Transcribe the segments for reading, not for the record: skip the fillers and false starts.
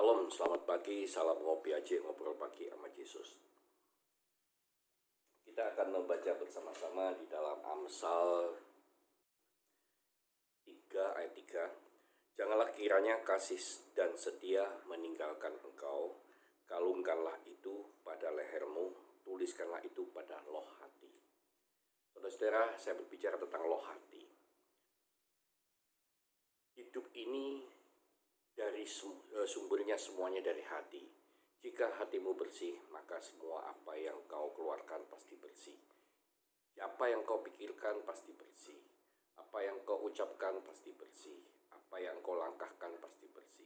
Shalom, selamat pagi, salam ngopi aja, ngobrol pagi sama Yesus. Kita akan membaca bersama-sama di dalam Amsal 3 ayat 3. Janganlah kiranya kasih dan setia meninggalkan engkau, kalungkanlah itu pada lehermu, tuliskanlah itu pada loh hati. Saudara-saudara, saya berbicara tentang loh hati. Hidup ini dari sumbernya semuanya dari hati. Jika hatimu bersih, maka semua apa yang kau keluarkan pasti bersih. Apa yang kau pikirkan pasti bersih. Apa yang kau ucapkan pasti bersih. Apa yang kau langkahkan pasti bersih.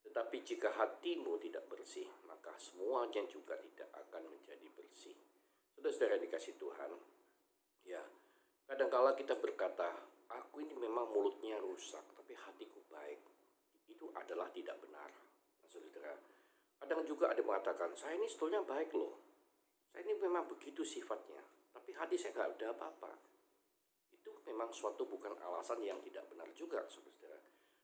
Tetapi jika hatimu tidak bersih, maka semuanya juga tidak akan menjadi bersih. Saudara-saudara dikasih Tuhan, ya, kadangkala kita berkata, aku ini memang mulutnya rusak, tapi hatiku baik. Itu adalah tidak benar. Nah, saudara, kadang juga ada mengatakan, saya ini sebetulnya baik loh. Saya ini memang begitu sifatnya, tapi hati saya nggak ada apa-apa. Itu memang suatu bukan alasan yang tidak benar juga, saudara.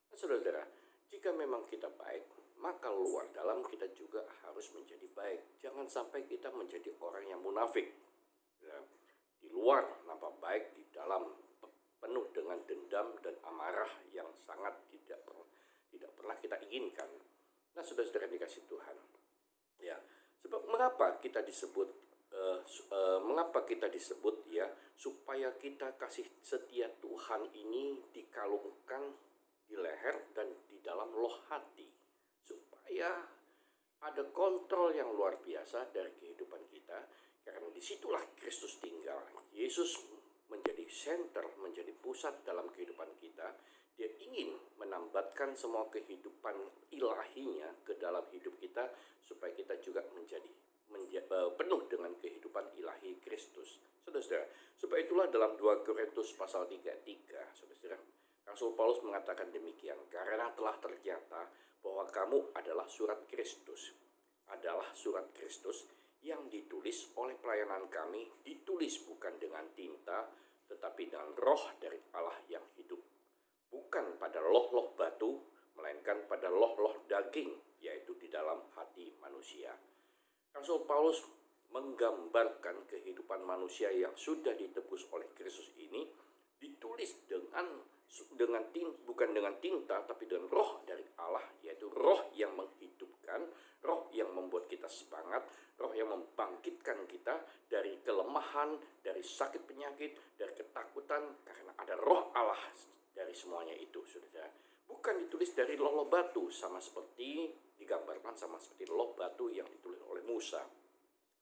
Nah, saudara, jika memang kita baik, maka luar dalam kita juga harus menjadi baik. Jangan sampai kita menjadi orang yang munafik. Ya, di luar nampak baik, di dalam penuh dengan dendam dan amarah yang sangat tidak pernah kita inginkan. Nah, saudara-saudara dikasih Tuhan, ya, sebab mengapa kita disebut ya, supaya kita kasih setia Tuhan ini dikalungkan di leher dan di dalam loh hati, supaya ada kontrol yang luar biasa dari kehidupan kita, karena disitulah Kristus tinggal. Yesus menjadi center, menjadi pusat dalam kehidupan kita. Dia ingin menambatkan semua kehidupan ilahinya ke dalam hidup kita, supaya kita juga menjadi penuh dengan kehidupan ilahi Kristus. Saudara-saudara, sebab itulah dalam 2 Korintus pasal 3:3, saudara-saudara, Rasul Paulus mengatakan demikian, karena telah ternyata bahwa kamu adalah surat Kristus, yang ditulis oleh pelayanan kami, ditulis bukan dengan tinta, tetapi dengan roh dari Allah yang hidup. Bukan pada loh-loh batu, melainkan pada loh-loh daging, yaitu di dalam hati manusia. Rasul Paulus menggambarkan kehidupan manusia yang sudah ditebus oleh Kristus ini, ditulis bukan dengan tinta, tapi dengan roh dari Allah, yaitu roh yang menghidupkan, roh yang membuat kita semangat, roh yang membangkitkan kita dari kelemahan, dari sakit penyakit, dari ketakutan, karena ada roh Allah dari semuanya itu, saudara. Bukan ditulis dari loh batu, digambarkan sama seperti loh batu yang ditulis oleh Musa.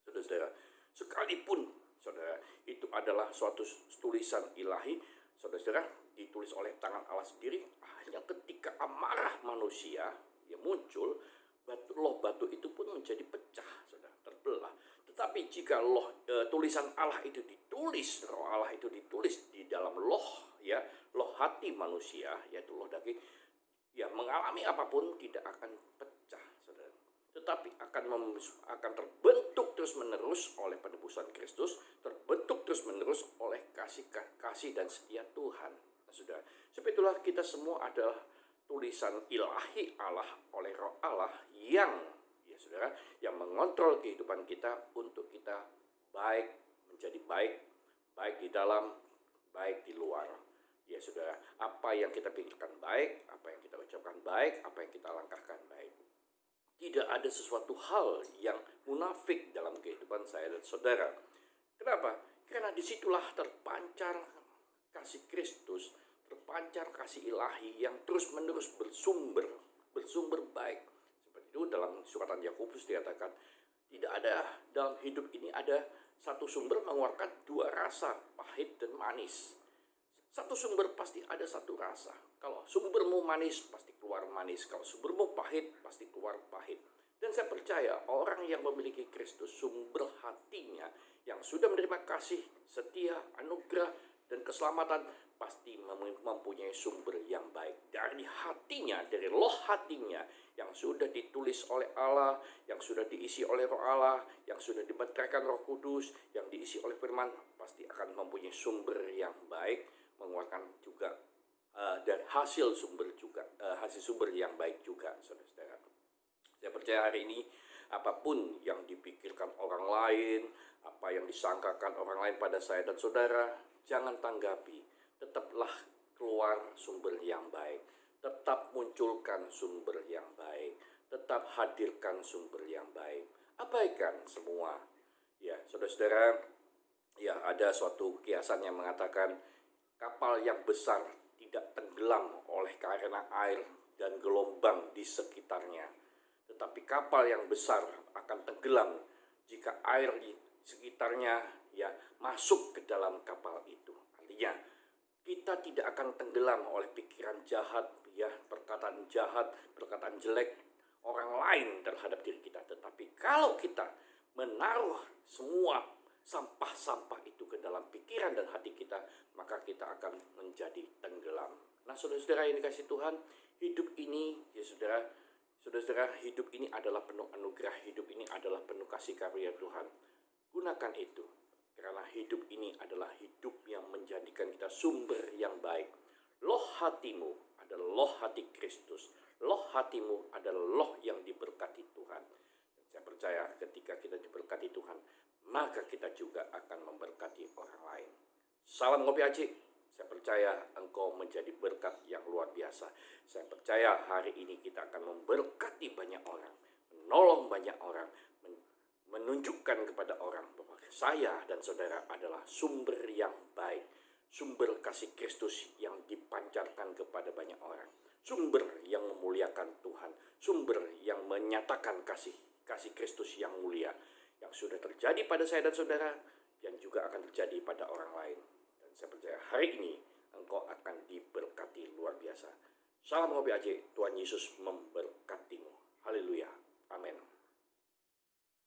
Saudara, sekalipun saudara itu adalah suatu tulisan ilahi, saudara, ditulis oleh tangan Allah sendiri, hanya ketika amarah manusia yang muncul, loh batu itu pun menjadi pecah, saudara, terbelah. Tetapi jika tulisan Allah itu ditulis, roh Allah itu ditulis di dalam loh hati manusia, yaitu loh daging, ya, mengalami apapun tidak akan pecah, saudara, tetapi akan terbentuk terus-menerus oleh penebusan Kristus, terbentuk terus-menerus oleh kasih dan setia Tuhan. Nah, saudara, sebab itulah kita semua adalah tulisan ilahi Allah oleh roh Allah yang, ya saudara, yang mengontrol kehidupan kita untuk kita menjadi baik di dalam, baik di luar. Ya saudara, apa yang kita pikirkan baik, apa yang kita ucapkan baik, apa yang kita langkahkan baik. Tidak ada sesuatu hal yang munafik dalam kehidupan saya dan saudara. Kenapa? Karena disitulah terpancar kasih Kristus, terpancar kasih ilahi yang terus-menerus bersumber baik. Seperti itu dalam suratan Yakobus dikatakan, tidak ada dalam hidup ini ada satu sumber mengeluarkan dua rasa, pahit dan manis. Satu sumber pasti ada satu rasa. Kalau sumbermu manis, pasti keluar manis. Kalau sumbermu pahit, pasti keluar pahit. Dan saya percaya orang yang memiliki Kristus, sumber hatinya, yang sudah menerima kasih, setia, anugerah, dan keselamatan, pasti mempunyai sumber yang baik. Dari hatinya, dari loh hatinya, yang sudah ditulis oleh Allah, yang sudah diisi oleh roh Allah, yang sudah dimeteraikan roh kudus, yang diisi oleh firman, pasti akan mempunyai sumber yang baik, mengeluarkan juga dan hasil sumber yang baik juga, saudara-saudara. percaya hari ini apapun yang dipikirkan orang lain, apa yang disangkakan orang lain pada saya dan saudara, jangan tanggapi. Tetaplah keluar sumber yang baik. Tetap munculkan sumber yang baik. Tetap hadirkan sumber yang baik. Abaikan semua. Ya, saudara-saudara, ya ada suatu kiasan yang mengatakan kapal yang besar tidak tenggelam oleh karena air dan gelombang di sekitarnya. Tetapi kapal yang besar akan tenggelam jika air di sekitarnya ya masuk ke dalam kapal itu. Artinya kita tidak akan tenggelam oleh pikiran jahat, ya, perkataan jahat, perkataan jelek orang lain terhadap diri kita. Tetapi kalau kita menaruh semua sampah-sampah itu ke dalam pikiran dan hati kita, maka kita akan menjadi tenggelam. Nah, saudara-saudara yang dikasih Tuhan, hidup ini, ya saudara-saudara, hidup ini adalah penuh anugerah, hidup ini adalah penuh kasih karunia Tuhan. Gunakan itu, karena hidup ini adalah hidup yang menjadikan kita sumber yang baik. Loh hatimu adalah loh hati Kristus. Loh hatimu adalah loh yang diberkati Tuhan. Dan saya percaya ketika kita diberkati Tuhan, maka kita juga akan memberkati orang lain. Salam Ngopi Aji. Saya percaya engkau menjadi berkat yang luar biasa. Saya percaya hari ini kita akan memberkati banyak orang, menolong banyak orang, menunjukkan kepada orang bahwa saya dan saudara adalah sumber yang baik, sumber kasih Kristus yang dipancarkan kepada banyak orang, sumber yang memuliakan Tuhan, sumber yang menyatakan kasih Kristus yang mulia, yang sudah terjadi pada saya dan saudara, yang juga akan terjadi pada orang lain. Dan saya percaya hari ini engkau akan diberkati luar biasa. Salam Ngopi Aji, Tuhan Yesus memberkati.